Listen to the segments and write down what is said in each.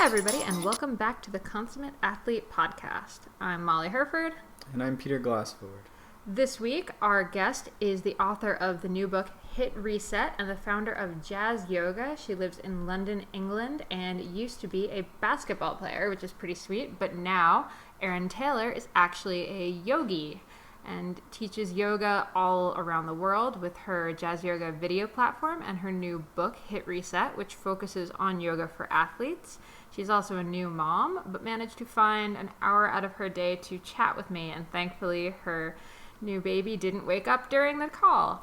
Hi, everybody, and welcome back to the Consummate Athlete Podcast. I'm Molly Herford. And I'm Peter Glassford. This week, our guest is the author of the new book, Hit Reset, and the founder of JasYoga. She lives in London, England, and used to be a basketball player, which is pretty sweet, but now Erin Taylor is actually a yogi and teaches yoga all around the world with her JasYoga video platform and her new book, Hit Reset, which focuses on yoga for athletes. She's also a new mom, but managed to find an hour out of her day to chat with me, and thankfully her new baby didn't wake up during the call.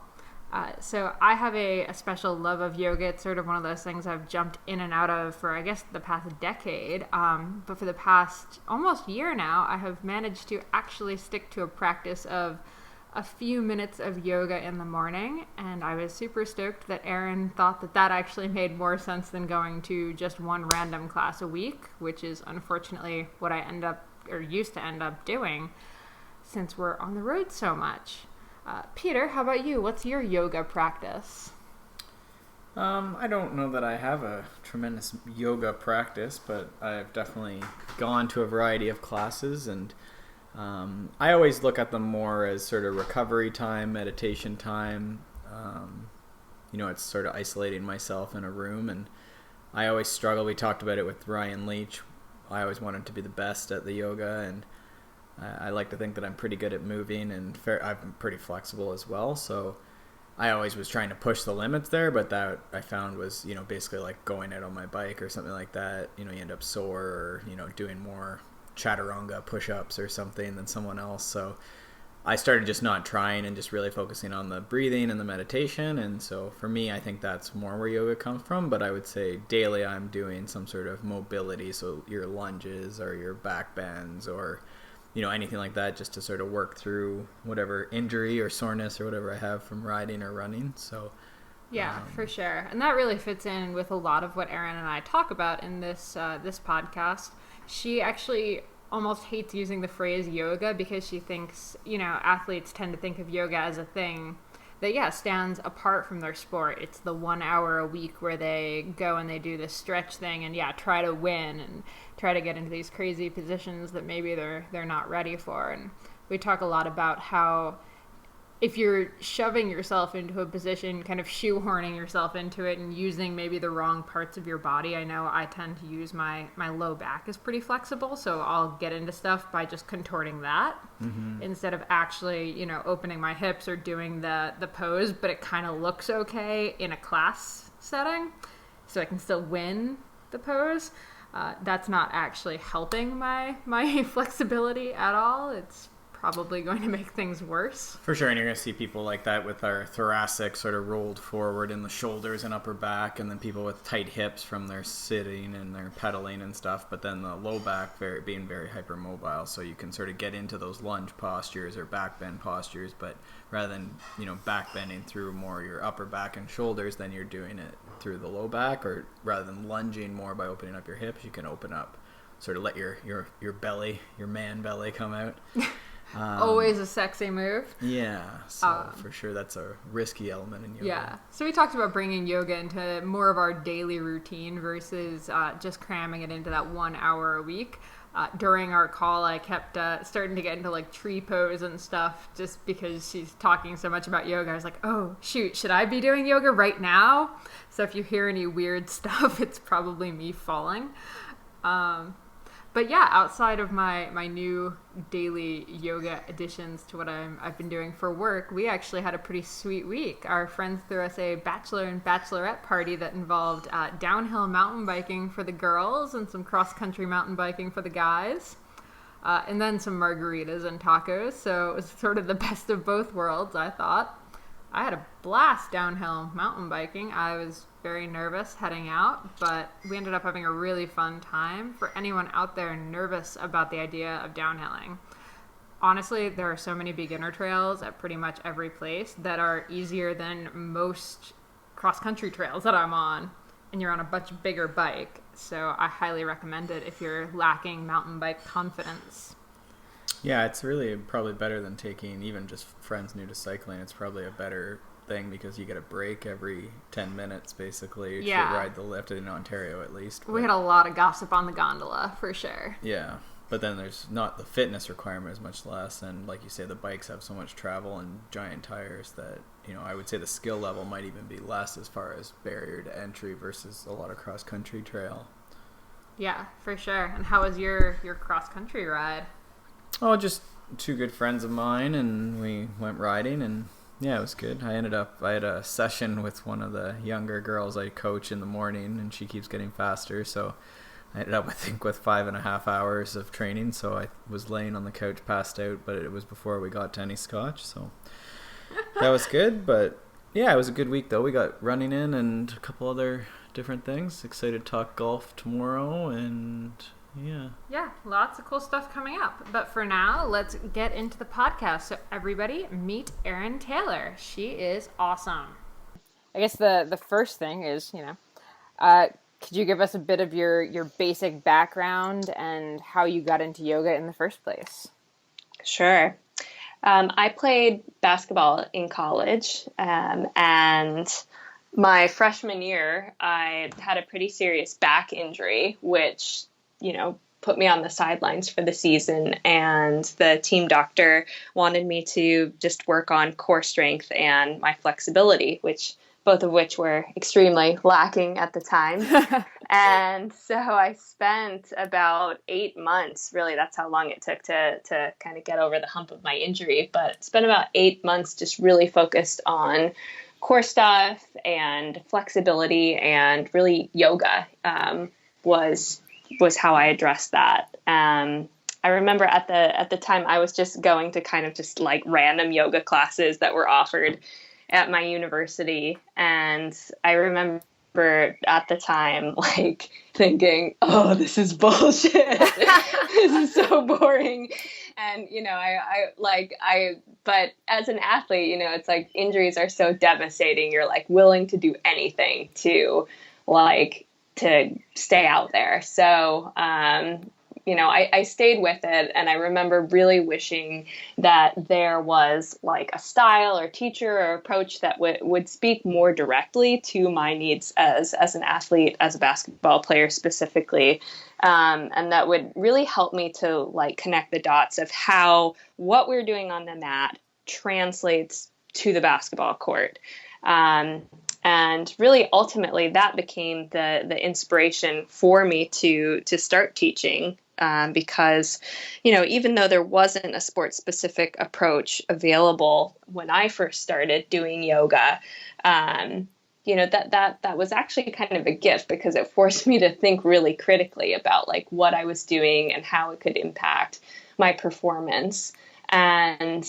So I have a special love of yoga. It's sort of one of those things I've jumped in and out of for, I guess, the past decade. But for the past almost year now, I have managed to actually stick to a practice of a few minutes of yoga in the morning. And I was super stoked that Erin thought that that actually made more sense than going to just one random class a week, which is unfortunately what I used to end up doing since we're on the road so much. Peter, how about you? What's your yoga practice? I don't know that I have a tremendous yoga practice, but I've definitely gone to a variety of classes, and I always look at them more as sort of recovery time, meditation time. It's sort of isolating myself in a room, and I always struggle. We talked about it with Ryan Leach. I always wanted to be the best at the yoga, and I like to think that I'm pretty good at moving, and I'm pretty flexible as well. So I always was trying to push the limits there, but that I found was, basically like going out on my bike or something like that. You end up sore or, doing more chaturanga push-ups or something than someone else. So I started just not trying and just really focusing on the breathing and the meditation. And so for me, I think that's more where yoga comes from. But I would say daily I'm doing some sort of mobility. So your lunges or your back bends or anything like that, just to sort of work through whatever injury or soreness or whatever I have from riding or running. So yeah, for sure. And that really fits in with a lot of what Erin and I talk about in this podcast. She actually almost hates using the phrase yoga because she thinks, athletes tend to think of yoga as a thing that, stands apart from their sport. It's the 1 hour a week where they go and they do this stretch thing and, try to win and try to get into these crazy positions that maybe they're not ready for. And we talk a lot about how if you're shoving yourself into a position, kind of shoehorning yourself into it and using maybe the wrong parts of your body. I know I tend to use my low back is pretty flexible, so I'll get into stuff by just contorting that instead of actually, opening my hips or doing the pose, but it kind of looks okay in a class setting, so I can still win the pose. That's not actually helping my flexibility at all. It's probably going to make things worse. For sure, and you're going to see people like that with our thoracic sort of rolled forward in the shoulders and upper back, and then people with tight hips from their sitting and their pedaling and stuff, but then the low back being very hypermobile, so you can sort of get into those lunge postures or back bend postures, but rather than, back bending through more your upper back and shoulders, then you're doing it through the low back, or rather than lunging more by opening up your hips, you can open up, sort of let your belly, your man belly come out. Always a sexy move. Yeah, so for sure that's a risky element in yoga. Yeah, so we talked about bringing yoga into more of our daily routine versus just cramming it into that 1 hour a week. During our call, I kept starting to get into like tree pose and stuff just because she's talking so much about yoga. I was like, oh, shoot, should I be doing yoga right now? So if you hear any weird stuff, it's probably me falling. But yeah, outside of my new daily yoga additions to what I've been doing for work, we actually had a pretty sweet week. Our friends threw us a bachelor and bachelorette party that involved downhill mountain biking for the girls and some cross-country mountain biking for the guys, and then some margaritas and tacos. So it was sort of the best of both worlds, I thought. I had a blast downhill mountain biking. I was very nervous heading out, but we ended up having a really fun time. For anyone out there nervous about the idea of downhilling, honestly, there are so many beginner trails at pretty much every place that are easier than most cross-country trails that I'm on, and you're on a much bigger bike. So I highly recommend it if you're lacking mountain bike confidence. Yeah, it's really probably better than taking even just friends new to cycling. It's probably a better thing because you get a break every 10 minutes basically if Yeah. you ride the lift in Ontario at least. We had a lot of gossip on the gondola, for sure. Yeah. But then there's not the fitness requirement is much less, and like you say, the bikes have so much travel and giant tires that, you know, I would say the skill level might even be less as far as barrier to entry versus a lot of cross-country trail. Yeah, for sure. And how was your cross-country ride? Oh, just two good friends of mine, and we went riding, and yeah, it was good. I had a session with one of the younger girls I coach in the morning, and she keeps getting faster, so I ended up, I think, with 5.5 hours of training, so I was laying on the couch passed out, but it was before we got to any scotch, so that was good. But yeah, it was a good week, though. We got running in and a couple other different things. Excited to talk golf tomorrow, and yeah. Yeah, lots of cool stuff coming up. But for now, let's get into the podcast. So everybody, meet Erin Taylor. She is awesome. I guess the first thing is, could you give us a bit of your basic background and how you got into yoga in the first place? Sure. I played basketball in college, and my freshman year, I had a pretty serious back injury, which, put me on the sidelines for the season. And the team doctor wanted me to just work on core strength and my flexibility, both of which were extremely lacking at the time. And so I spent about 8 months, really, that's how long it took to kind of get over the hump of my injury, but spent about 8 months just really focused on core stuff and flexibility, and really yoga was how I addressed that. I remember at the time I was just going to kind of just like random yoga classes that were offered at my university. And I remember at the time, like, thinking, oh, this is bullshit. This is so boring. And, but as an athlete, it's like injuries are so devastating. You're like willing to do anything to stay out there. So, I stayed with it, and I remember really wishing that there was like a style or teacher or approach that would speak more directly to my needs as an athlete, as a basketball player specifically, and that would really help me to like connect the dots of how what we're doing on the mat translates to the basketball court. And really, ultimately, that became the inspiration for me to start teaching, because, even though there wasn't a sport-specific approach available when I first started doing yoga, that was actually kind of a gift, because it forced me to think really critically about like what I was doing and how it could impact my performance. And,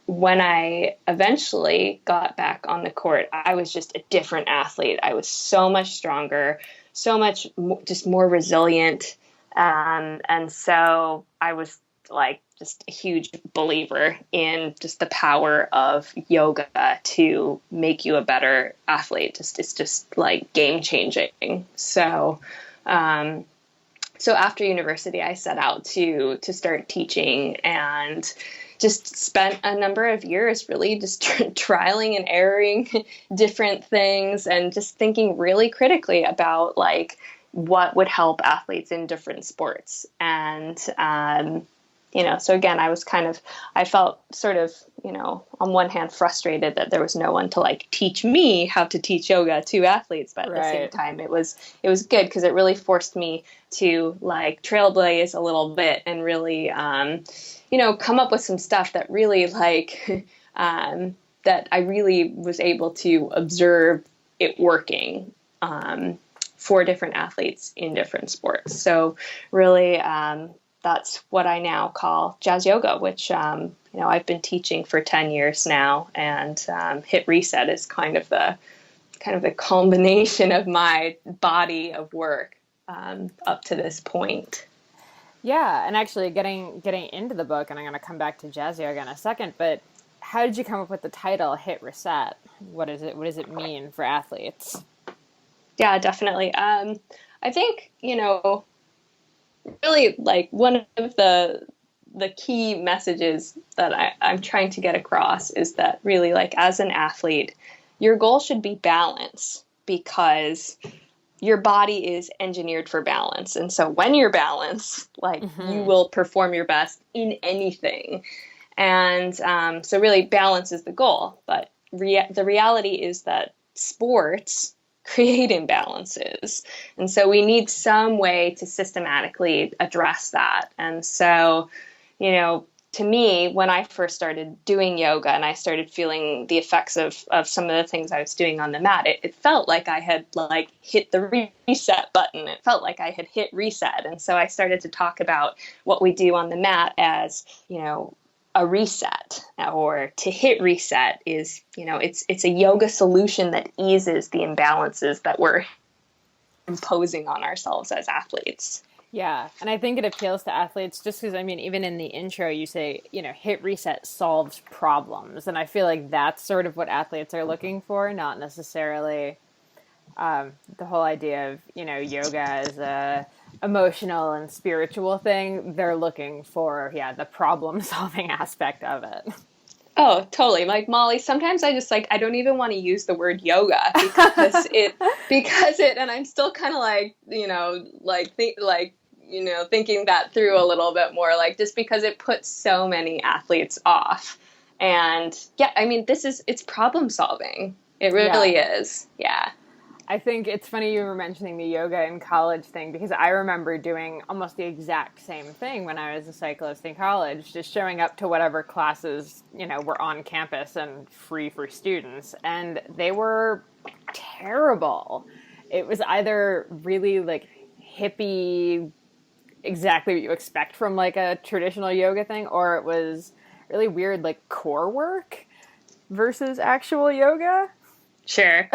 when I eventually got back on the court, I was just a different athlete. I was so much stronger, so much just more resilient. And so I was like just a huge believer in just the power of yoga to make you a better athlete. It's just like game changing. So after university, I set out to start teaching, and just spent a number of years really just trialing and erroring different things, and just thinking really critically about like what would help athletes in different sports. And, so again, I felt sort of, on one hand frustrated that there was no one to like teach me how to teach yoga to athletes, but at the same time, it was good because it really forced me to like trailblaze a little bit and really, come up with some stuff that really like, that I really was able to observe it working, for different athletes in different sports. So really, that's what I now call JasYoga, which, I've been teaching for 10 years now, and Hit Reset is kind of the culmination of my body of work up to this point. Yeah, and actually getting into the book, and I'm going to come back to JasYoga in a second, but how did you come up with the title Hit Reset? What is it? What does it mean for athletes? Yeah, definitely. I think, really like one of the the key messages that I'm trying to get across is that really, like, as an athlete, your goal should be balance, because your body is engineered for balance. And so when you're balanced, like, you will perform your best in anything. And so really balance is the goal. But the reality is that sports create imbalances. And so we need some way to systematically address that. And so, you know, to me, when I first started doing yoga and I started feeling the effects of some of the things I was doing on the mat, it felt like I had, like, hit the reset button. It felt like I had hit reset. And so I started to talk about what we do on the mat as, you know, a reset, or to hit reset is, you know, it's a yoga solution that eases the imbalances that we're imposing on ourselves as athletes. Yeah, and I think it appeals to athletes just because, I mean, even in the intro, you say, you know, hit reset solves problems. And I feel like that's sort of what athletes are looking for, not necessarily the whole idea of, you know, yoga as a emotional and spiritual thing. They're looking for, the problem solving aspect of it. Oh, totally. Like, Molly, sometimes I just, like, I don't even want to use the word yoga because and I'm still kind of like, you know, thinking that through a little bit more, like, just because it puts so many athletes off. And yeah, I mean, it's problem solving. It really is. Yeah. I think it's funny you were mentioning the yoga in college thing, because I remember doing almost the exact same thing when I was a cyclist in college, just showing up to whatever classes, you know, were on campus and free for students. And they were terrible. It was either really, like, hippie, exactly what you expect from, like, a traditional yoga thing, or it was really weird, like, core work versus actual yoga. Sure.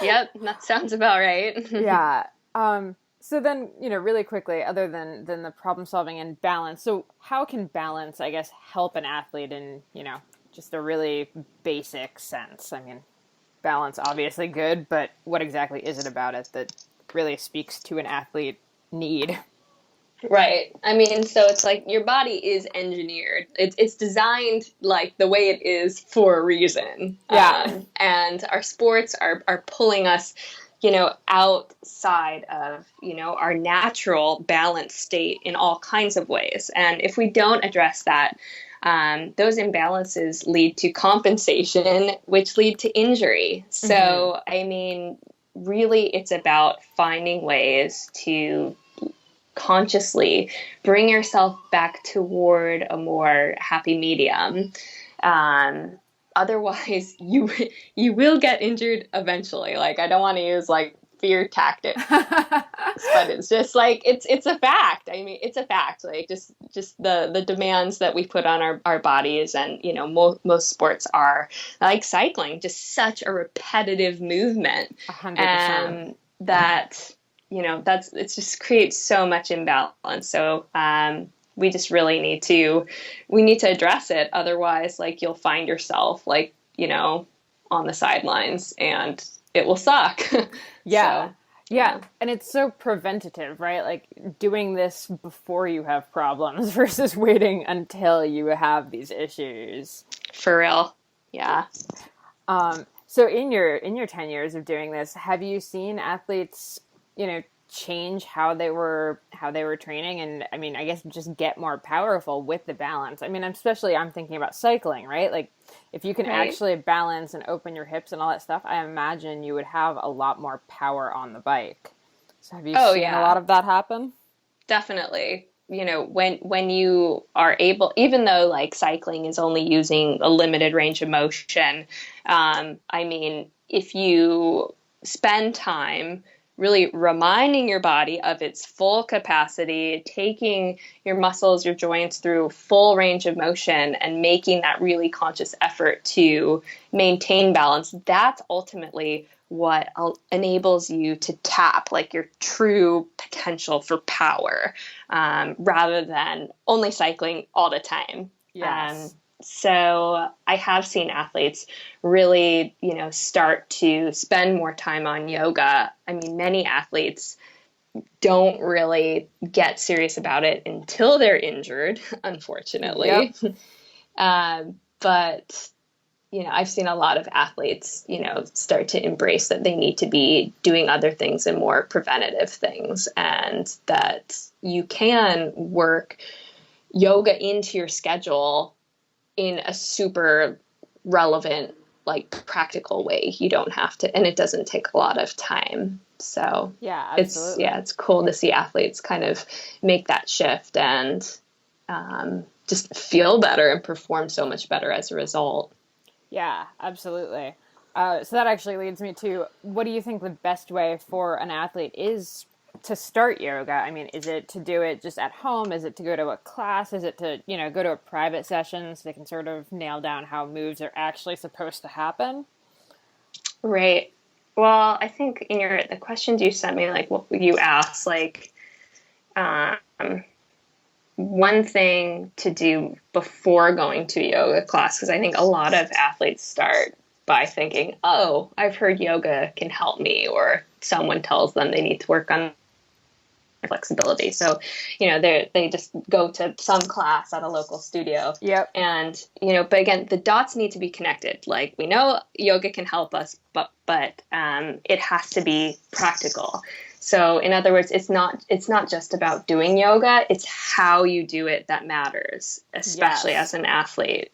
Yep, that sounds about right. Yeah. So then, you know, really quickly, other than the problem solving and balance, so how can balance, I guess, help an athlete in, you know, just a really basic sense? I mean, balance, obviously good, but what exactly is it about it that really speaks to an athlete need? Right. I mean, so it's like your body is engineered. It's designed like the way it is for a reason. Yeah. And our sports are pulling us, you know, outside of, you know, our natural balanced state in all kinds of ways. And if we don't address that, those imbalances lead to compensation, which lead to injury. So, I mean, really, it's about finding ways to consciously bring yourself back toward a more happy medium. Otherwise, you will get injured eventually. Like, I don't want to use, like, fear tactics, but it's just like it's a fact. I mean, it's a fact. Like, just the demands that we put on our bodies, and, you know, most sports are like cycling, just such a repetitive movement, 100%. That, you know, it just creates so much imbalance. So we just really need to address it. Otherwise, like, you'll find yourself, like, you know, on the sidelines, and it will suck. Yeah. So, yeah. And it's so preventative, right? Like, doing this before you have problems versus waiting until you have these issues. For real. Yeah. So in your 10 years of doing this, have you seen athletes, you know, change how they were training, and, I mean, I guess just get more powerful with the balance? I mean, I'm thinking about cycling, right? Like, if you can actually balance and open your hips and all that stuff, I imagine you would have a lot more power on the bike. So have you seen a lot of that happen? Definitely. You know, when you are able, even though, like, cycling is only using a limited range of motion, I mean, if you spend time really reminding your body of its full capacity, taking your muscles, your joints through full range of motion, and making that really conscious effort to maintain balance, that's ultimately what enables you to tap, like, your true potential for power, rather than only cycling all the time. Yes. So I have seen athletes really, you know, start to spend more time on yoga. I mean, many athletes don't really get serious about it until they're injured, unfortunately. Yep. But I've seen a lot of athletes, start to embrace that they need to be doing other things and more preventative things, and that you can work yoga into your schedule in a super relevant, like practical way. You don't have to, and it doesn't take a lot of time. So Yeah, absolutely. it's cool to see athletes kind of make that shift and just feel better and perform so much better as a result. Yeah, absolutely. So that actually leads me to, what do you think the best way for an athlete is to start yoga? I mean, is it to do it just at home? Is it to go to a class? Is it to, go to a private session so they can sort of nail down how moves are actually supposed to happen? Right. Well, I think in the questions you sent me, like what you asked, like um, one thing to do before going to a yoga class, because I think a lot of athletes start by thinking, oh, I've heard yoga can help me, or someone tells them they need to work on flexibility. So, they just go to some class at a local studio. Yep. And, but again, the dots need to be connected. Like, we know yoga can help us, but it has to be practical. So in other words, it's not just about doing yoga, it's how you do it that matters, especially as an athlete.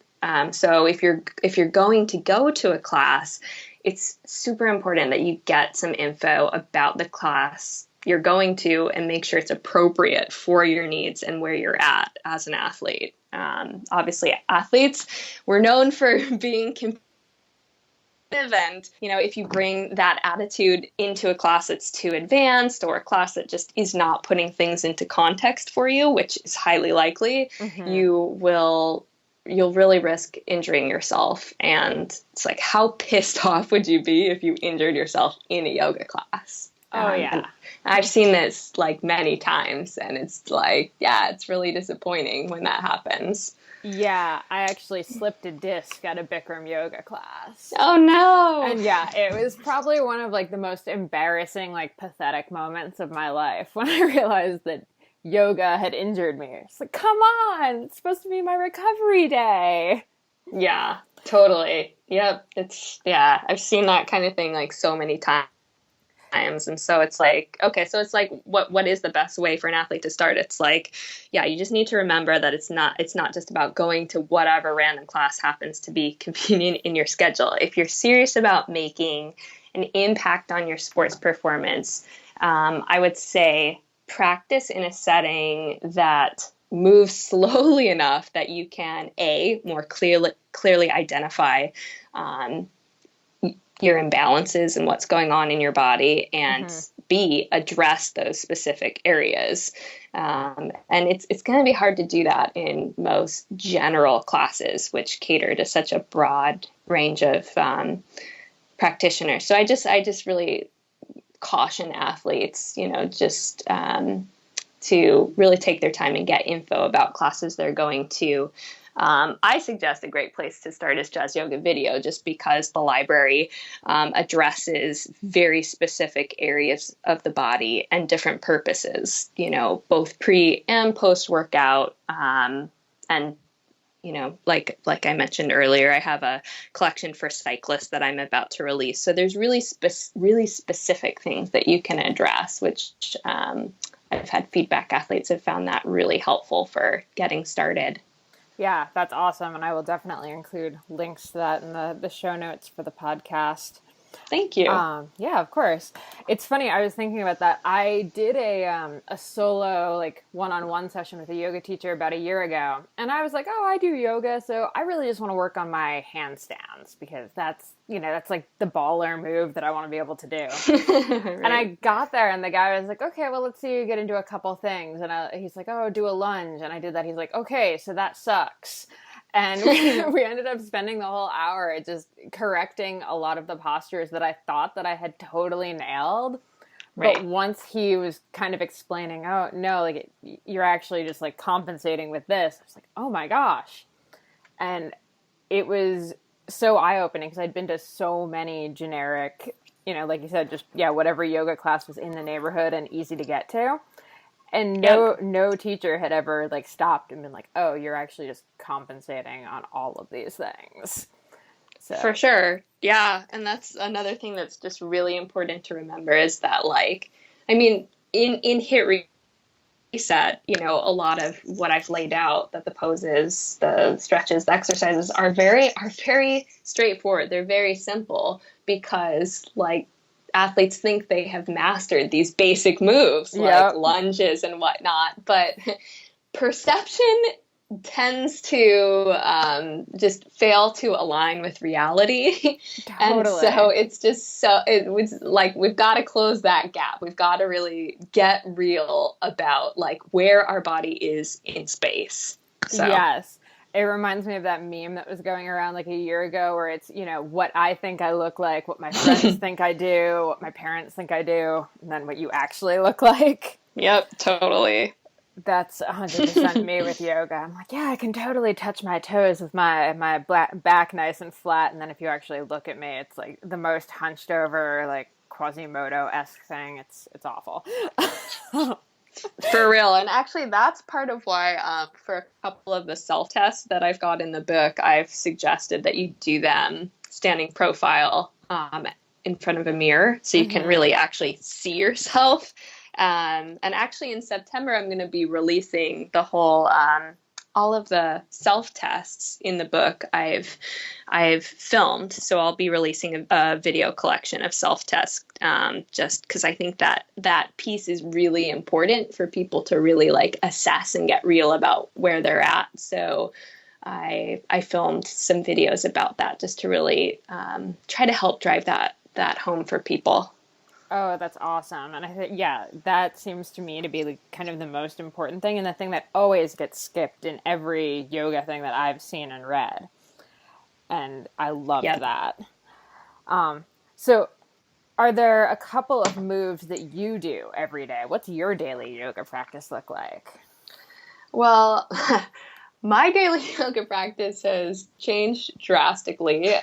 So if you're going to go to a class, it's super important that you get some info about the class you're going to and make sure it's appropriate for your needs and where you're at as an athlete. Obviously, athletes, we're known for being competitive, and if you bring that attitude into a class that's too advanced, or a class that just is not putting things into context for you, which is highly likely, you'll really risk injuring yourself. And it's like, how pissed off would you be if you injured yourself in a yoga class? Oh, yeah. I've seen this like many times, and it's like, yeah, it's really disappointing when that happens. Yeah, I actually slipped a disc at a Bikram yoga class. Oh, no. And yeah, it was probably one of like the most embarrassing, like pathetic moments of my life when I realized that yoga had injured me. It's like, come on, it's supposed to be my recovery day. Yeah, totally. Yep. I've seen that kind of thing like so many times. And so it's like, okay, so it's like, what is the best way for an athlete to start? It's like, yeah, you just need to remember that it's not just about going to whatever random class happens to be convenient in your schedule. If you're serious about making an impact on your sports performance, I would say practice in a setting that moves slowly enough that you can more clearly identify your imbalances and what's going on in your body, and B, address those specific areas. And it's going to be hard to do that in most general classes, which cater to such a broad range of practitioners. So I just really caution athletes, just to really take their time and get info about classes they're going to. I suggest a great place to start is JasYoga Video, just because the library addresses very specific areas of the body and different purposes, both pre and post workout. And, like I mentioned earlier, I have a collection for cyclists that I'm about to release. So there's really specific things that you can address, which I've had feedback athletes have found that really helpful for getting started. Yeah, that's awesome. And I will definitely include links to that in the show notes for the podcast. Thank you. Yeah, of course. It's funny. I was thinking about that. I did a solo, like, one-on-one session with a yoga teacher about a year ago. And I was like, oh, I do yoga, so I really just want to work on my handstands, because that's like the baller move that I want to be able to do. Right. And I got there, and the guy was like, okay, well, let's see you get into a couple things. And he's like, oh, do a lunge. And I did that. He's like, okay, so that sucks. And we ended up spending the whole hour just correcting a lot of the postures that I thought that I had totally nailed. Right. But once he was kind of explaining, oh, no, like, you're actually just, like, compensating with this, I was like, oh, my gosh. And it was so eye-opening, because I'd been to so many generic like you said, just, whatever yoga class was in the neighborhood and easy to get to. And no teacher had ever like stopped and been like, oh, you're actually just compensating on all of these things. So. For sure. Yeah. And that's another thing that's just really important to remember is that, like, I mean, in HIIT Reset, a lot of what I've laid out, that the poses, the stretches, the exercises are very straightforward. They're very simple because, like, athletes think they have mastered these basic moves like lunges and whatnot, but perception tends to just fail to align with reality. Totally. And so it's just it was like, we've got to close that gap. We've got to really get real about like where our body is in space. So. Yes. It reminds me of that meme that was going around like a year ago where it's, what I think I look like, what my friends think I do, what my parents think I do, and then what you actually look like. Yep, totally. That's 100% me with yoga. I'm like, I can totally touch my toes with my back nice and flat. And then if you actually look at me, it's like the most hunched over, like Quasimodo-esque thing. It's awful. For real. And actually, that's part of why for a couple of the self-tests that I've got in the book, I've suggested that you do them standing profile in front of a mirror so you can really actually see yourself. And actually in September, I'm going to be releasing the whole all of the self-tests in the book I've filmed. So I'll be releasing a video collection of self-tests just because I think that piece is really important for people to really like assess and get real about where they're at. So I filmed some videos about that just to really try to help drive that home for people. Oh, that's awesome. And I think, that seems to me to be like kind of the most important thing and the thing that always gets skipped in every yoga thing that I've seen and read. And I love that. So are there a couple of moves that you do every day? What's your daily yoga practice look like? Well, my daily yoga practice has changed drastically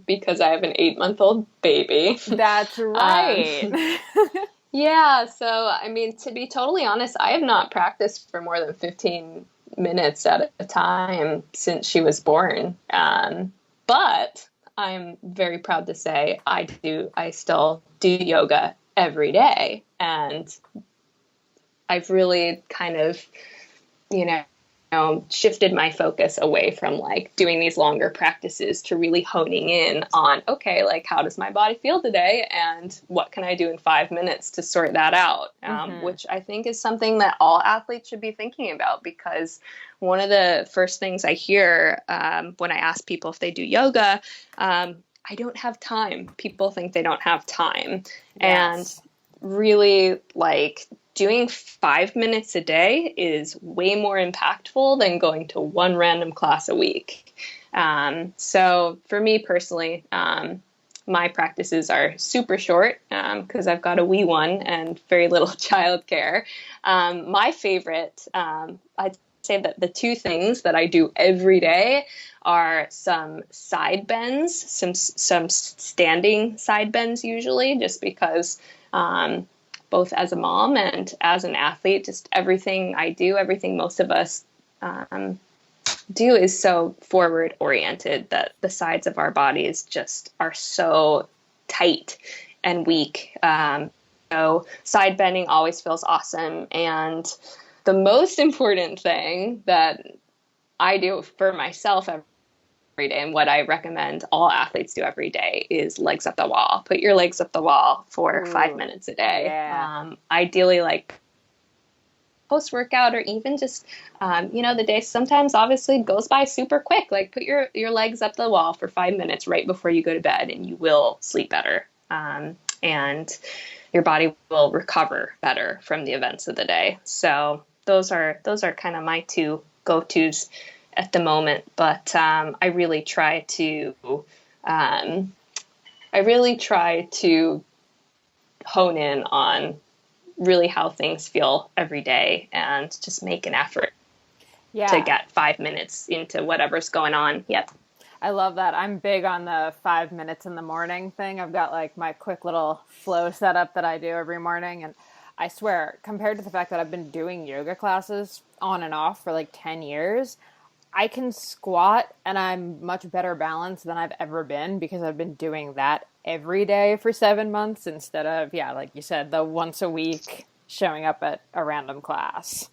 because I have an 8-month-old baby. That's right. Yeah. So, I mean, to be totally honest, I have not practiced for more than 15 minutes at a time since she was born. But I'm very proud to say I still do yoga every day. And I've really kind of, shifted my focus away from like doing these longer practices to really honing in on, okay, like how does my body feel today and what can I do in 5 minutes to sort that out? Which I think is something that all athletes should be thinking about, because one of the first things I hear when I ask people if they do yoga, I don't have time. People think they don't have time. Yes. And really like doing 5 minutes a day is way more impactful than going to one random class a week. So for me personally, my practices are super short because I've got a wee one and very little childcare. My favorite, I'd say that the two things that I do every day are some side bends, some standing side bends usually, just because both as a mom and as an athlete, just everything I do, everything most of us do is so forward oriented that the sides of our bodies just are so tight and weak. So side bending always feels awesome. And the most important thing that I do for myself every day, and what I recommend all athletes do every day, is legs up the wall. Put your legs up the wall for 5 minutes a day. Yeah. Ideally, like post-workout, or even just, the day sometimes obviously goes by super quick. Like put your legs up the wall for 5 minutes right before you go to bed, and you will sleep better. And your body will recover better from the events of the day. So those are kind of my two go-tos at the moment, but I really try to hone in on really how things feel every day and just make an effort to get 5 minutes into whatever's going on. Yep. I love that. I'm big on the 5 minutes in the morning thing. I've got like my quick little flow setup that I do every morning. And I swear, compared to the fact that I've been doing yoga classes on and off for like 10 years, I can squat and I'm much better balanced than I've ever been because I've been doing that every day for 7 months instead of, yeah, like you said, the once a week showing up at a random class.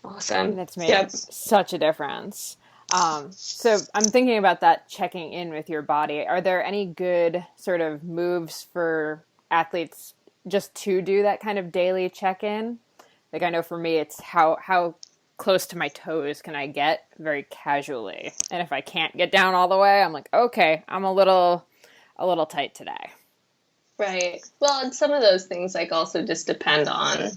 Awesome. And it's made Yep. such a difference. So I'm thinking about that checking in with your body. Are there any good sort of moves for athletes just to do that kind of daily check-in? Like I know for me, it's how close to my toes can I get very casually, and if I can't get down all the way, I'm like, okay, I'm a little tight today. Right. Well, and some of those things like also just depend on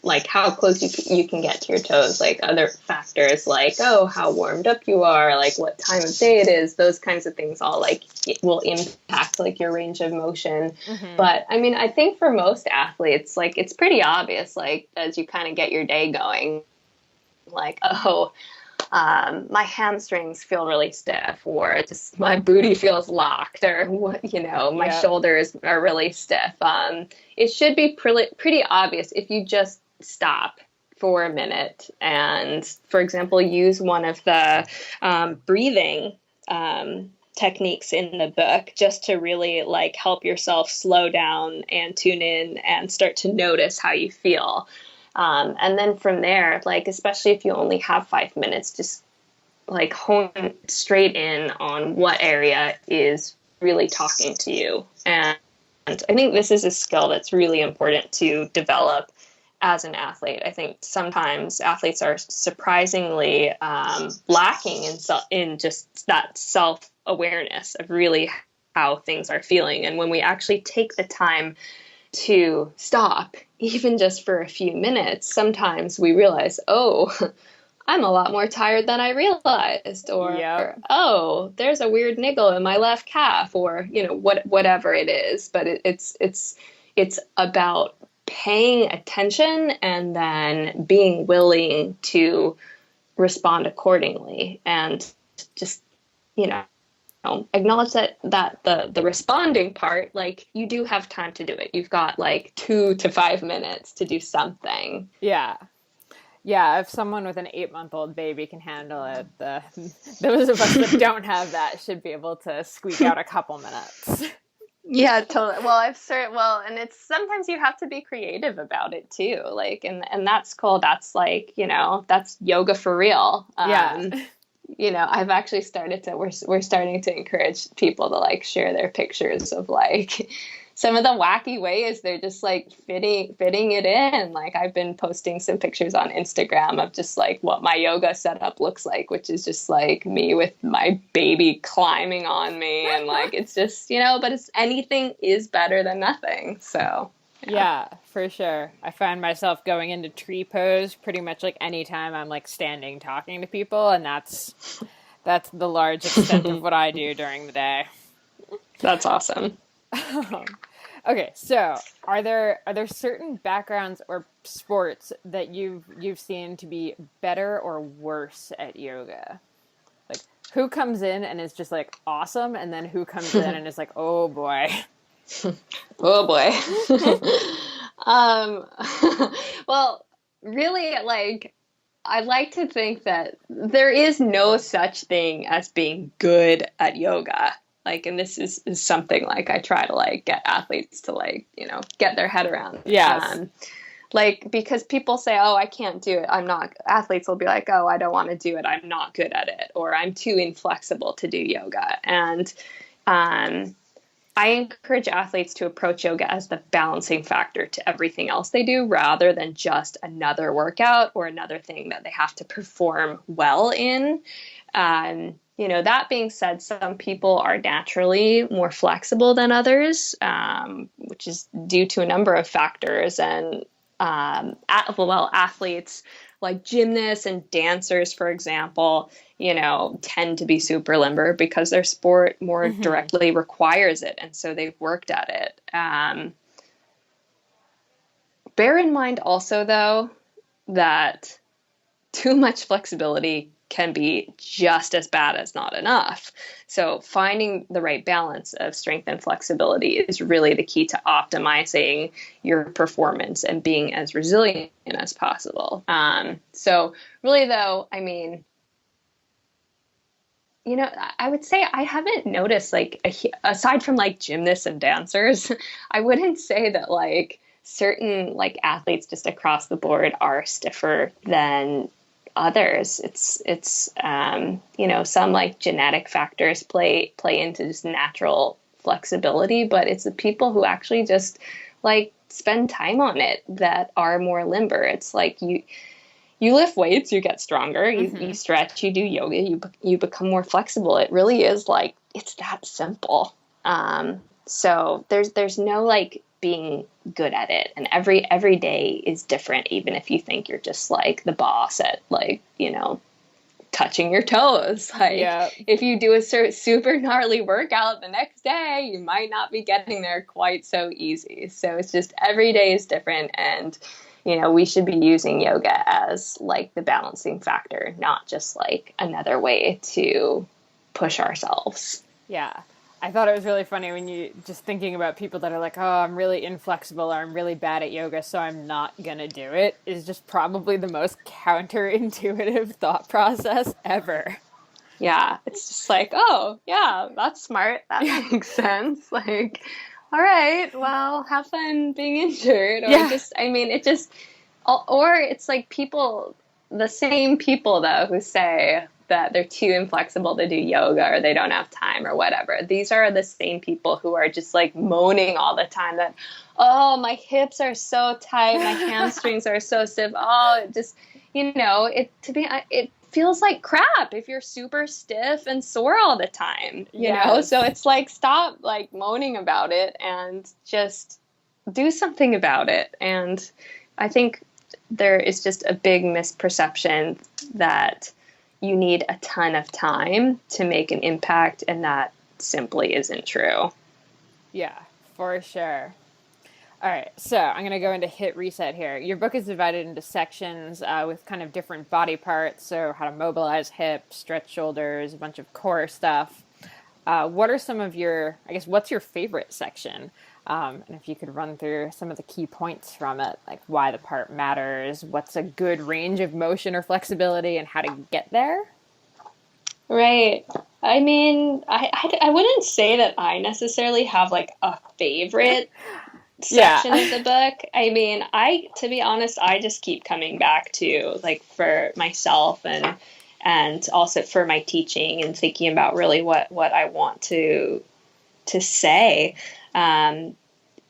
like how close you can get to your toes, like other factors like, oh, how warmed up you are, like what time of day it is, those kinds of things all like it will impact like your range of motion. But I mean, I think for most athletes, like it's pretty obvious, like as you kind of get your day going, like, oh, my hamstrings feel really stiff, or just my booty feels locked, or my Yeah. shoulders are really stiff. It should be pretty obvious if you just stop for a minute and, for example, use one of the breathing techniques in the book just to really like help yourself slow down and tune in and start to notice how you feel. And then from there, like, especially if you only have 5 minutes, just like hone straight in on what area is really talking to you. And I think this is a skill that's really important to develop as an athlete. I think sometimes athletes are surprisingly lacking in just that self-awareness of really how things are feeling. And when we actually take the time to stop, even just for a few minutes, sometimes we realize, oh, I'm a lot more tired than I realized, or, Yep. oh, there's a weird niggle in my left calf, or, whatever it is. But it's about paying attention and then being willing to respond accordingly, and just, acknowledge that the responding part, like you do have time to do it. You've got like 2 to 5 minutes to do something. Yeah. Yeah, if someone with an 8-month-old baby can handle it, those of us that don't have that should be able to squeak out a couple minutes. Yeah, totally. Well, and it's sometimes you have to be creative about it too. Like, and that's cool. That's like, that's yoga for real. Yeah. I've actually we're starting to encourage people to like share their pictures of like some of the wacky ways they're just like fitting it in. Like I've been posting some pictures on Instagram of just like what my yoga setup looks like, which is just like me with my baby climbing on me. And like, it's just, but anything is better than nothing. So. Yeah, for sure. I find myself going into tree pose pretty much like anytime I'm like standing talking to people, and that's the large extent of what I do during the day. That's awesome. Okay, so are there certain backgrounds or sports that you've seen to be better or worse at yoga? Like who comes in and is just like awesome, and then who comes in and is like, oh boy. Oh boy. Well, really, like, I like to think that there is no such thing as being good at yoga. Like, and this is something like I try to like get athletes to like, get their head around. Yes. Like, because people say, oh, I can't do it. Athletes will be like, oh, I don't want to do it. I'm not good at it. Or I'm too inflexible to do yoga. And, I encourage athletes to approach yoga as the balancing factor to everything else they do, rather than just another workout or another thing that they have to perform well in. That being said, some people are naturally more flexible than others, which is due to a number of factors. And athletes like gymnasts and dancers, for example, tend to be super limber because their sport more directly requires it. And so they've worked at it. Bear in mind also, though, that too much flexibility can be just as bad as not enough. So finding the right balance of strength and flexibility is really the key to optimizing your performance and being as resilient as possible. So really though, I mean, you know, I would say I haven't noticed, like, aside from like gymnasts and dancers, I wouldn't say that like certain like athletes just across the board are stiffer than others. It's you know, some like genetic factors play into just natural flexibility, but it's the people who actually just like spend time on it that are more limber. It's like you lift weights, you get stronger, you stretch, you do yoga, you become more flexible. It really is like, it's that simple. So there's no like being good at it, and every day is different, even if you think you're just like the boss at like, you know, touching your toes. Like if you do a super gnarly workout the next day, you might not be getting there quite so easy. So it's just every day is different, and you know, we should be using yoga as like the balancing factor, not just like another way to push ourselves. Yeah. I thought it was really funny when you just thinking about people that are like, oh, I'm really inflexible or I'm really bad at yoga, so I'm not going to do it, is just probably the most counterintuitive thought process ever. Yeah. It's just like, oh, yeah, that's smart. That makes sense. Like, all right, well, have fun being injured. Or or it's like people, the same people though, who say that they're too inflexible to do yoga or they don't have time or whatever. These are the same people who are just like moaning all the time that, oh, my hips are so tight, my hamstrings are so stiff. Oh, it just, you know, it feels like crap if you're super stiff and sore all the time, you know? So it's like, stop like moaning about it and just do something about it. And I think there is just a big misperception that you need a ton of time to make an impact, and that simply isn't true. Yeah, for sure. All right, so I'm going to go into hit reset here. Your book is divided into sections with kind of different body parts, so how to mobilize hips, stretch shoulders, a bunch of core stuff. What are some of what's your favorite section? And if you could run through some of the key points from it, like why the part matters, what's a good range of motion or flexibility, and how to get there? Right. I mean, I wouldn't say that I necessarily have like a favorite section of the book. I mean, to be honest, I just keep coming back to, like, for myself and also for my teaching and thinking about really what I want to say,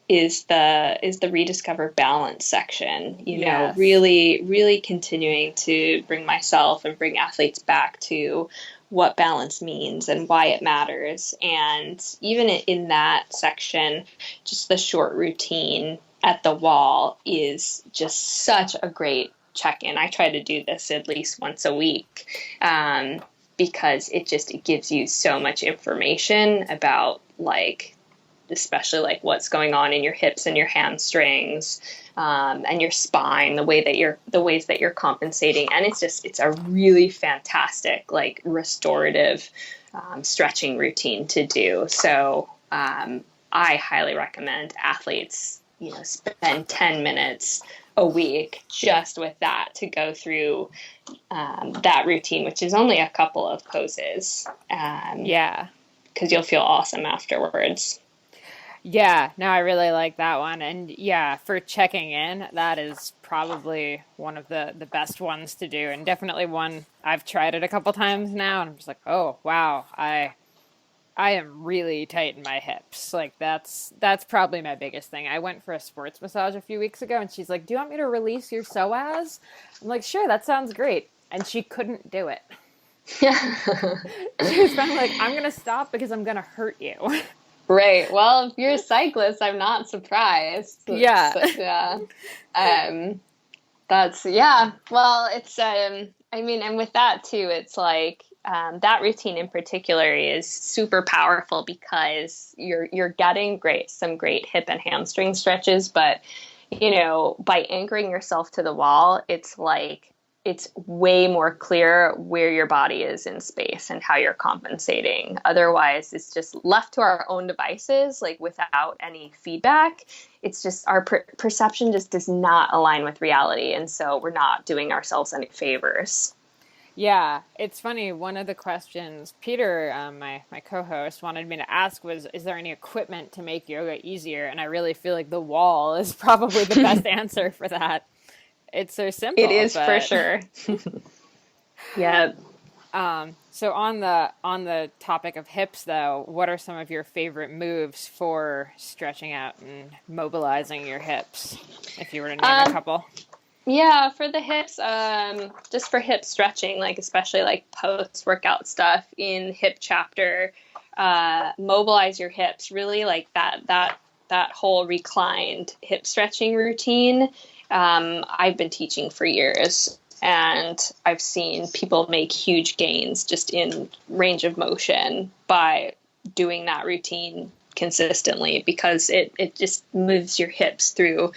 is the rediscover balance section, you know, really, really continuing to bring myself and bring athletes back to what balance means and why it matters. And even in that section, just the short routine at the wall is just such a great check-in. I try to do this at least once a week, because it gives you so much information about, like, especially like what's going on in your hips and your hamstrings, and your spine, the ways that you're compensating. And it's a really fantastic, like, restorative, stretching routine to do. So, I highly recommend athletes, you know, spend 10 minutes a week just with that, to go through, that routine, which is only a couple of poses. Because you'll feel awesome afterwards. Yeah, no, I really like that one. And yeah, for checking in, that is probably one of the best ones to do, and definitely one I've tried it a couple times now, and I'm just like, oh, wow, I am really tight in my hips. Like, that's probably my biggest thing. I went for a sports massage a few weeks ago, and she's like, do you want me to release your psoas? I'm like, sure, that sounds great. And she couldn't do it. Yeah. She was kind of like, I'm going to stop because I'm going to hurt you. Right. Well, if you're a cyclist, I'm not surprised. Yeah. Well, it's, I mean, and with that too, it's like, that routine in particular is super powerful because you're getting some great hip and hamstring stretches, but, you know, by anchoring yourself to the wall, it's like it's way more clear where your body is in space and how you're compensating. Otherwise, it's just left to our own devices, like without any feedback. It's just our perception just does not align with reality. And so we're not doing ourselves any favors. Yeah, it's funny. One of the questions Peter, my co-host, wanted me to ask was, is there any equipment to make yoga easier? And I really feel like the wall is probably the best answer for that. It's so simple. It is for sure. Yeah. So on the topic of hips, though, what are some of your favorite moves for stretching out and mobilizing your hips? If you were to name a couple. Yeah, for the hips, just for hip stretching, like especially like post-workout stuff in hip chapter, mobilize your hips. Really like that whole reclined hip stretching routine. I've been teaching for years, and I've seen people make huge gains just in range of motion by doing that routine consistently, because it just moves your hips through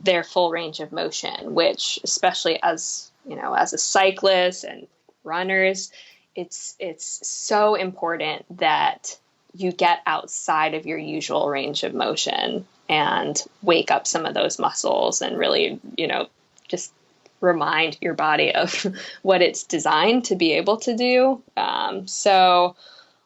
their full range of motion, which, especially as a cyclist and runners, it's so important that you get outside of your usual range of motion and wake up some of those muscles and really, just remind your body of what it's designed to be able to do. So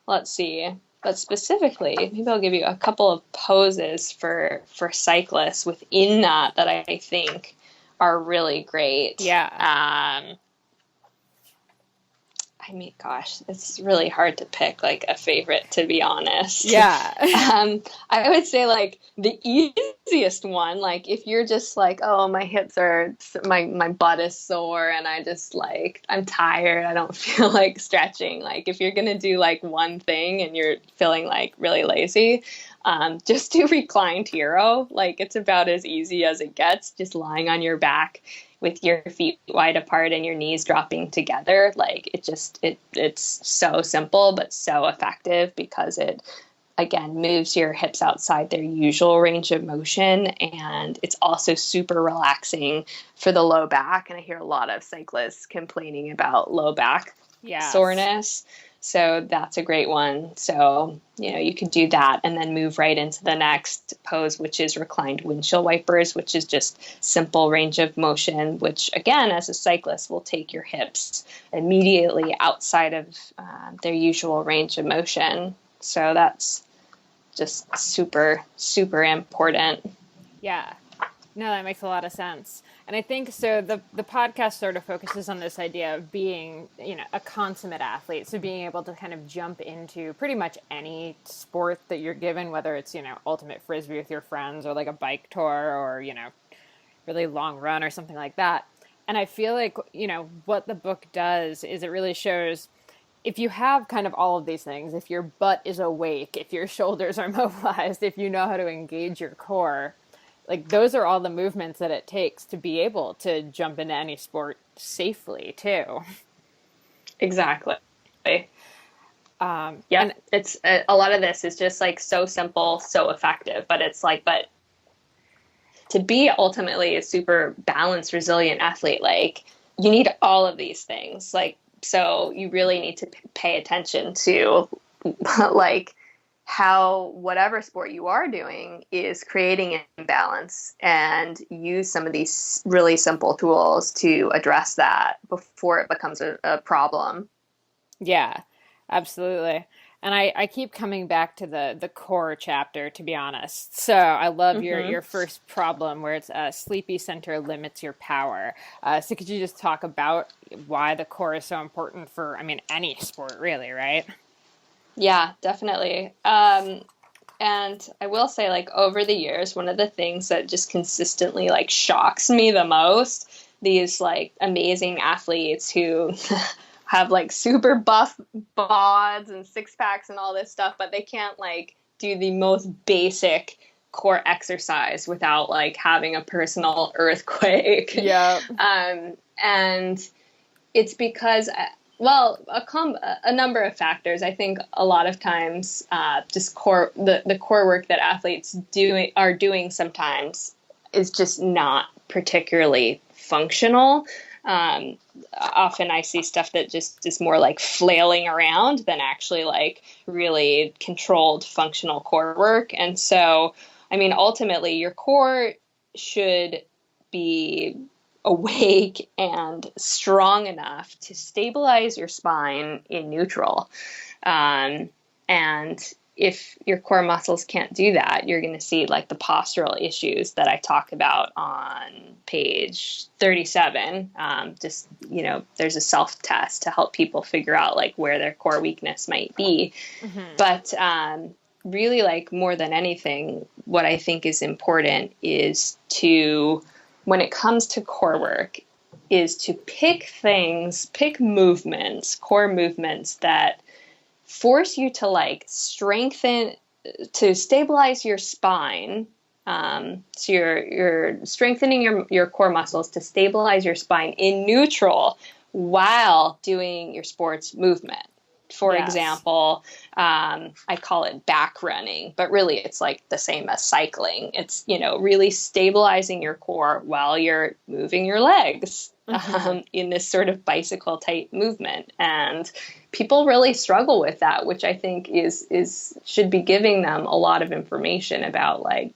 let's see. But specifically, maybe I'll give you a couple of poses for cyclists within that I think are really great. Yeah. I mean, gosh, it's really hard to pick like a favorite, to be honest. Yeah. I would say like the easiest one, like if you're just like, oh, my hips are, my butt is sore and I just like, I'm tired, I don't feel like stretching. Like if you're going to do like one thing and you're feeling like really lazy, just do reclined hero. Like it's about as easy as it gets, just lying on your back with your feet wide apart and your knees dropping together. Like it's so simple, but so effective, because it, again, moves your hips outside their usual range of motion. And it's also super relaxing for the low back. And I hear a lot of cyclists complaining about low back soreness. So that's a great one. So, you could do that and then move right into the next pose, which is reclined windshield wipers, which is just simple range of motion, which again, as a cyclist, will take your hips immediately outside of their usual range of motion. So that's just super, super important. Yeah. No, that makes a lot of sense. And I think so the podcast sort of focuses on this idea of being, a consummate athlete. So being able to kind of jump into pretty much any sport that you're given, whether it's, ultimate frisbee with your friends or like a bike tour or, really long run or something like that. And I feel like, what the book does is it really shows, if you have kind of all of these things, if your butt is awake, if your shoulders are mobilized, if you know how to engage your core, like those are all the movements that it takes to be able to jump into any sport safely too. Exactly. And it's a lot of this is just like so simple, so effective, but it's like, but to be ultimately a super balanced, resilient athlete, like you need all of these things. Like, so you really need to pay attention to like how whatever sport you are doing is creating an imbalance, and use some of these really simple tools to address that before it becomes a problem. Yeah, absolutely. And I keep coming back to the core chapter, to be honest. So I love your first problem where it's sleepy center limits your power. So could you just talk about why the core is so important for, any sport really, right? Yeah, definitely. And I will say, like, over the years, one of the things that just consistently, like, shocks me the most, these, like, amazing athletes who have, like, super buff bods and six packs and all this stuff, but they can't, like, do the most basic core exercise without, like, having a personal earthquake. Yeah. And it's because... Well, a number of factors. I think a lot of times, just the core work that athletes are doing sometimes is just not particularly functional. Often I see stuff that just is more like flailing around than actually like really controlled functional core work. And so, I mean, ultimately your core should be awake and strong enough to stabilize your spine in neutral. And if your core muscles can't do that, you're going to see like the postural issues that I talk about on page 37. Just, there's a self-test to help people figure out like where their core weakness might be. Mm-hmm. But really, like more than anything, what I think is important is to, when it comes to core work, is to pick movements, core movements that force you to like strengthen, to stabilize your spine. So you're strengthening your core muscles to stabilize your spine in neutral while doing your sports movement. For example, I call it back running, but really it's like the same as cycling. It's, really stabilizing your core while you're moving your legs in this sort of bicycle type movement. And people really struggle with that, which I think should be giving them a lot of information about like,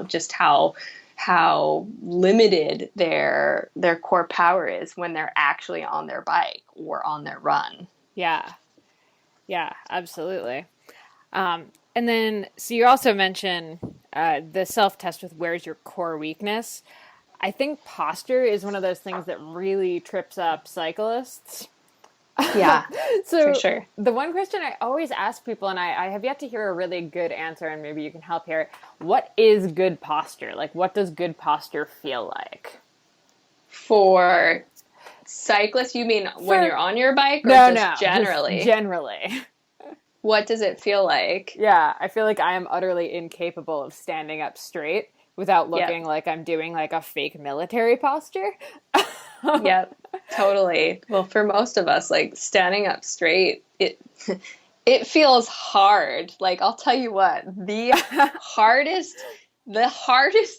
just how limited their core power is when they're actually on their bike or on their run. Yeah, absolutely. And then, so you also mentioned the self-test with where's your core weakness. I think posture is one of those things that really trips up cyclists. Yeah, so for sure. The one question I always ask people, and I have yet to hear a really good answer, and maybe you can help here. What is good posture? Like, what does good posture feel like? For cyclists, you mean when you're on your bike, or just generally? Just generally. What does it feel like? Yeah, I feel like I am utterly incapable of standing up straight without looking like I'm doing like a fake military posture. Yep, totally. Well, for most of us, like standing up straight, it feels hard. Like, I'll tell you what, the hardest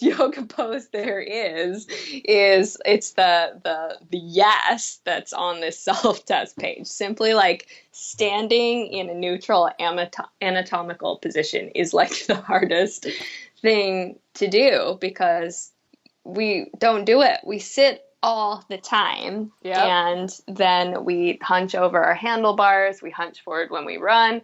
yoga pose there is it's the yes that's on this self-test page. Simply like standing in a neutral anatomical position is like the hardest thing to do, because we don't do it. We sit all the time. Yep. And then we hunch over our handlebars, we hunch forward when we run.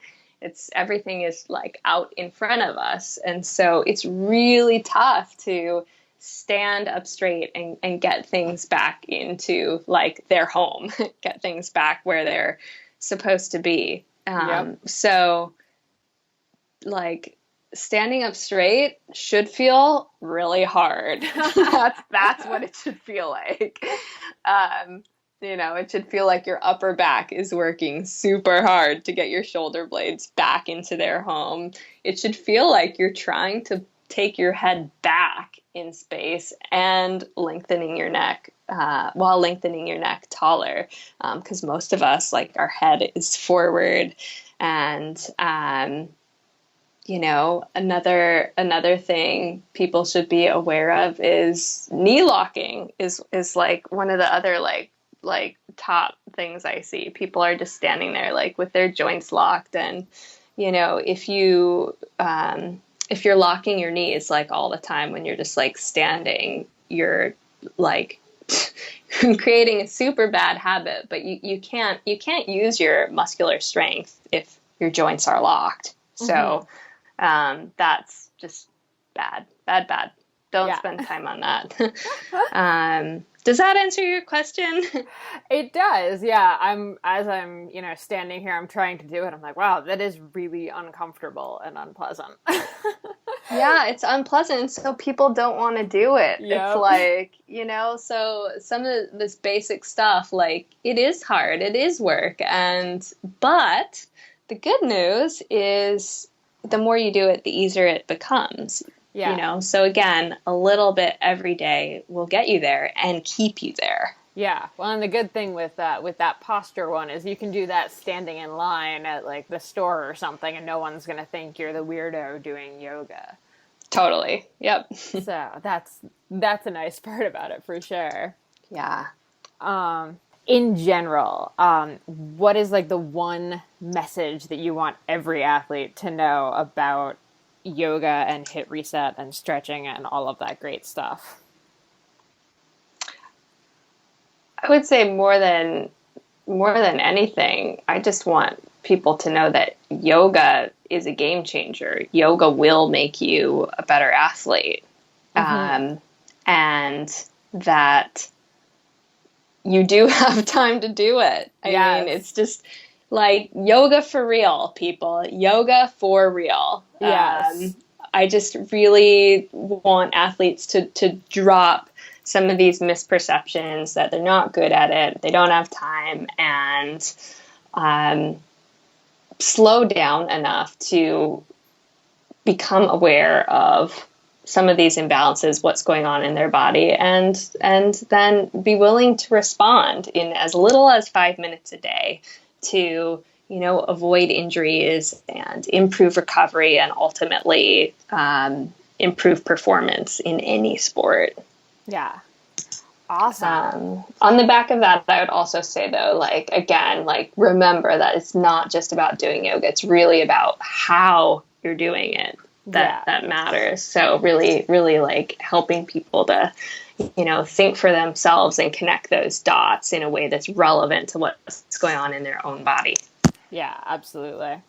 Everything is like out in front of us. And so it's really tough to stand up straight and get things back into like their home, get things back where they're supposed to be. So like standing up straight should feel really hard. That's what it should feel like. It should feel like your upper back is working super hard to get your shoulder blades back into their home. It should feel like you're trying to take your head back in space and lengthening your neck, while lengthening your neck taller. Because most of us, like, our head is forward. And, another thing people should be aware of is knee locking is like one of the other like top things I see. People are just standing there like with their joints locked, and if you're locking your knees like all the time when you're just like standing, you're like creating a super bad habit. But you can't use your muscular strength if your joints are locked. So that's just bad. Don't spend time on that. Does that answer your question? It does. Yeah. I'm standing here, I'm trying to do it. I'm like, wow, that is really uncomfortable and unpleasant. Yeah, it's unpleasant. So people don't want to do it. Yep. It's like, so some of this basic stuff, like, it is hard. It is work. But the good news is the more you do it, the easier it becomes. Yeah. So again, a little bit every day will get you there and keep you there. Yeah. Well, and the good thing with that posture one is you can do that standing in line at like the store or something, and no one's going to think you're the weirdo doing yoga. Totally. Yep. So that's a nice part about it for sure. Yeah. In general, what is like the one message that you want every athlete to know about yoga and hit reset and stretching and all of that great stuff? I would say more than anything, I just want people to know that yoga is a game changer. Yoga will make you a better athlete. And that you do have time to do it. I mean, it's just like yoga for real, people. Yoga for real. Yes. I just really want athletes to drop some of these misperceptions that they're not good at it, they don't have time, and slow down enough to become aware of some of these imbalances, what's going on in their body, and then be willing to respond in as little as 5 minutes a day to, avoid injuries and improve recovery and ultimately improve performance in any sport. Yeah. Awesome. On the back of that, I would also say, though, remember that it's not just about doing yoga. It's really about how you're doing it that matters. So really, really helping people to, think for themselves and connect those dots in a way that's relevant to what's going on in their own body. Yeah, absolutely.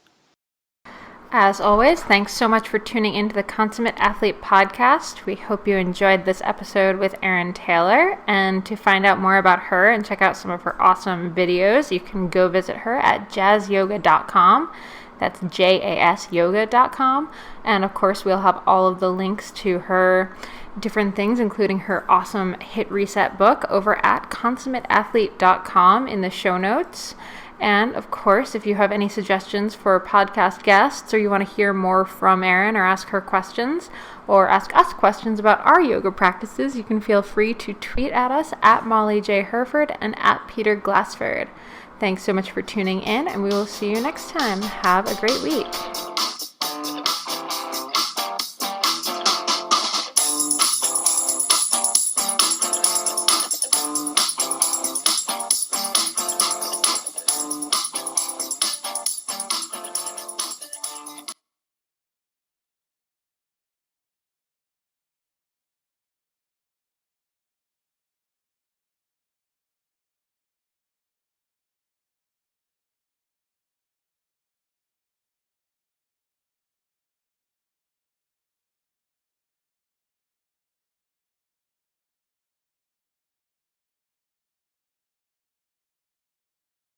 As always, thanks so much for tuning into the Consummate Athlete podcast. We hope you enjoyed this episode with Erin Taylor. And to find out more about her and check out some of her awesome videos, you can go visit her at JasYoga.com. That's JasYoga.com. And of course, we'll have all of the links to her different things, including her awesome Hit Reset book, over at ConsummateAthlete.com in the show notes. And of course, if you have any suggestions for podcast guests, or you want to hear more from Erin or ask her questions, or ask us questions about our yoga practices, you can feel free to tweet at us at Molly J. Herford and at Peter Glassford. Thanks so much for tuning in, and we will see you next time. Have a great week.